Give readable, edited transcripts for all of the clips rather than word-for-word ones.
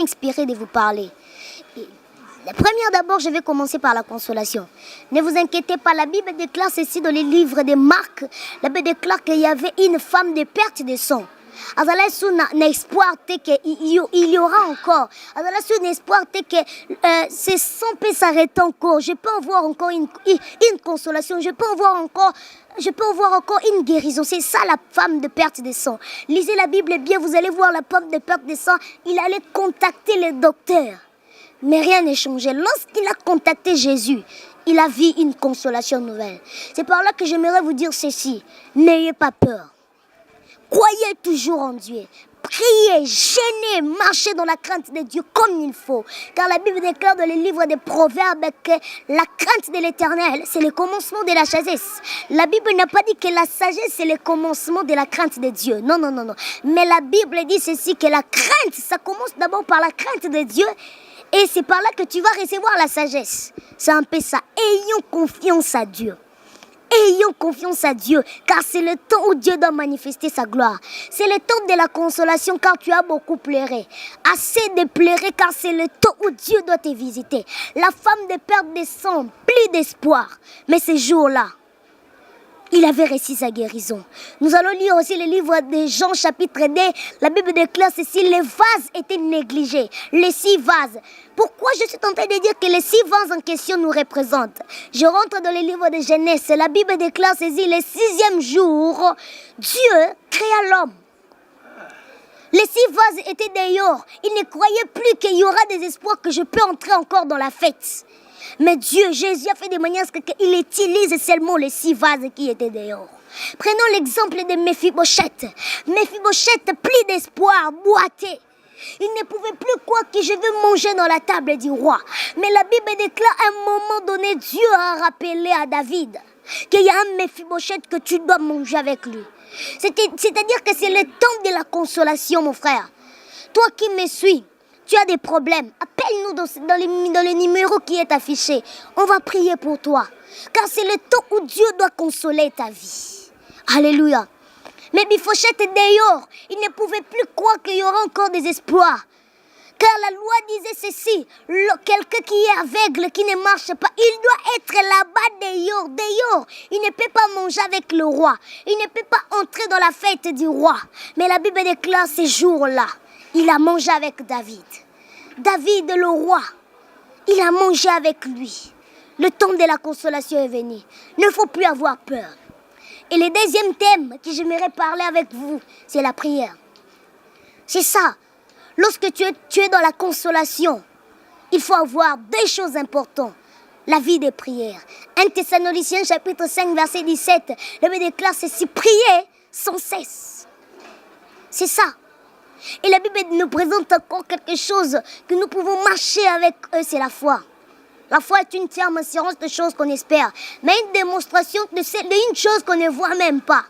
inspiré de vous parler. La première d'abord, je vais commencer par la consolation. Ne vous inquiétez pas, la Bible déclare ceci dans les livres de Marc. La Bible déclare qu'il y avait une femme de perte de sang. Azala sous un espoir qu'il y aura encore. Azala sous un espoir que ce sang peut s'arrêter encore. Je peux avoir encore une consolation. Je peux avoir encore une guérison. C'est ça la femme de perte de sang. Lisez la Bible bien, vous allez voir la femme de perte de sang. Il allait contacter le docteur. Mais rien n'est changé. Lorsqu'il a contacté Jésus, il a vu une consolation nouvelle. C'est par là que j'aimerais vous dire ceci. N'ayez pas peur. Croyez toujours en Dieu. Priez, jeûnez, marchez dans la crainte de Dieu comme il faut. Car la Bible déclare dans les livres des Proverbes que la crainte de l'Éternel, c'est le commencement de la sagesse. La Bible n'a pas dit que la sagesse, c'est le commencement de la crainte de Dieu. Non, non, non, non. Mais la Bible dit ceci, que la crainte, ça commence d'abord par la crainte de Dieu. Et c'est par là que tu vas recevoir la sagesse. C'est un peu ça. Ayons confiance à Dieu. Ayons confiance à Dieu, car c'est le temps où Dieu doit manifester sa gloire. C'est le temps de la consolation, car tu as beaucoup pleuré. Assez de pleurer, car c'est le temps où Dieu doit te visiter. La femme de perte de sang, plus d'espoir. Mais ce jour-là, il avait réussi sa guérison. Nous allons lire aussi le livre de Jean chapitre 2. La Bible déclare ceci, les vases étaient négligés. Les 6 vases. Pourquoi je suis en train de dire que les 6 vases en question nous représentent? Je rentre dans le livre de Genèse. La Bible déclare ceci, le 6e jour, Dieu créa l'homme. Les 6 vases étaient dehors. Il ne croyait plus qu'il y aura des espoirs que je peux entrer encore dans la fête. Mais Dieu, Jésus a fait de manière qu'il utilise seulement les 6 vases qui étaient dehors. Prenons l'exemple de Mephibosheth. Mephibosheth, plus d'espoir, boité. Il ne pouvait plus croire que je veux manger dans la table du roi. Mais la Bible déclare à un moment donné, Dieu a rappelé à David qu'il y a un Mephibosheth que tu dois manger avec lui. C'est-à-dire que c'est le temps de la consolation, mon frère. Toi qui me suis, tu as des problèmes, appelle-nous dans le numéro qui est affiché. On va prier pour toi. Car c'est le temps où Dieu doit consoler ta vie. Alléluia. Mais Mephibosheth est dehors. Il ne pouvait plus croire qu'il y aura encore des espoirs. Car la loi disait ceci. Quelqu'un qui est aveugle, qui ne marche pas, il doit être là-bas dehors. Il ne peut pas manger avec le roi. Il ne peut pas entrer dans la fête du roi. Mais la Bible déclare ces jours-là. Il a mangé avec David. David, le roi, il a mangé avec lui. Le temps de la consolation est venu. Il ne faut plus avoir peur. Et le deuxième thème que j'aimerais parler avec vous, c'est la prière. C'est ça. Lorsque tu es dans la consolation, il faut avoir 2 choses importantes. La vie de prière. 1 Thessaloniciens chapitre 5 verset 17. Le Bible déclare ceci, prier sans cesse. C'est ça. Et la Bible nous présente encore quelque chose que nous pouvons marcher avec eux, c'est la foi. La foi est une ferme assurance de choses qu'on espère, mais une démonstration d'une chose qu'on ne voit même pas.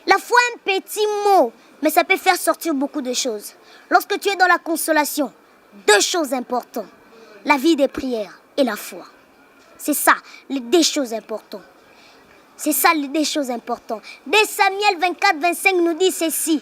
La foi est un petit mot, mais ça peut faire sortir beaucoup de choses. Lorsque tu es dans la consolation, 2 choses importantes, la vie des prières et la foi. C'est ça, les 2 choses importantes. C'est ça, les 2 choses importantes. Dès Samuel 24, 25 nous dit ceci.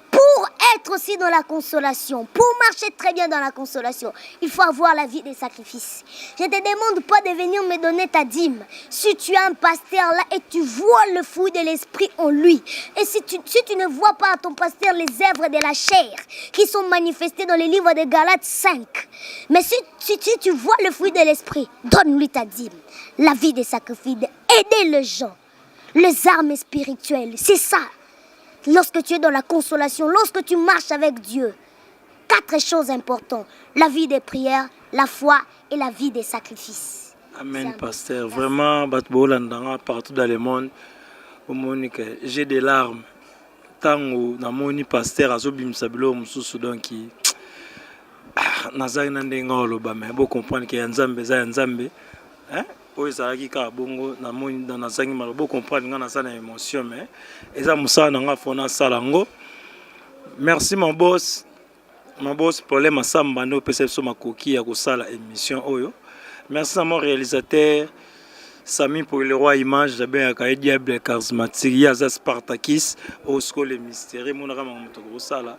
Pour être aussi dans la consolation, pour marcher très bien dans la consolation, il faut avoir la vie des sacrifices. Je ne te demande pas de venir me donner ta dîme. Si tu as un pasteur là et tu vois le fruit de l'esprit en lui, et si tu ne vois pas à ton pasteur les œuvres de la chair qui sont manifestées dans les livres de Galates 5, mais si tu vois le fruit de l'esprit, donne-lui ta dîme. La vie des sacrifices, aider les gens, les armes spirituelles, c'est ça. Lorsque tu es dans la consolation, lorsque tu marches avec Dieu, 4 choses importantes. La vie des prières, la foi et la vie des sacrifices. Amen, pasteur. Vraiment, partout dans le monde, j'ai des larmes. Tant que je pasteur, je suis donc nazali na ndenga oloba mais bo comprendre que nzambe za nzambe oyo ezalaki kaka bongo namoni nazangi maloba comprendre nga naza na émotion mais eza mosala na nga fona sala ngo. Merci mon boss problème asamba ndo pesa biso makoki ya kosala émission oyo. Merci à mon réalisateur Samy pour le roi image j'abé ka diable charismatique ya za Spartakis au school mystère mon rama moto kosala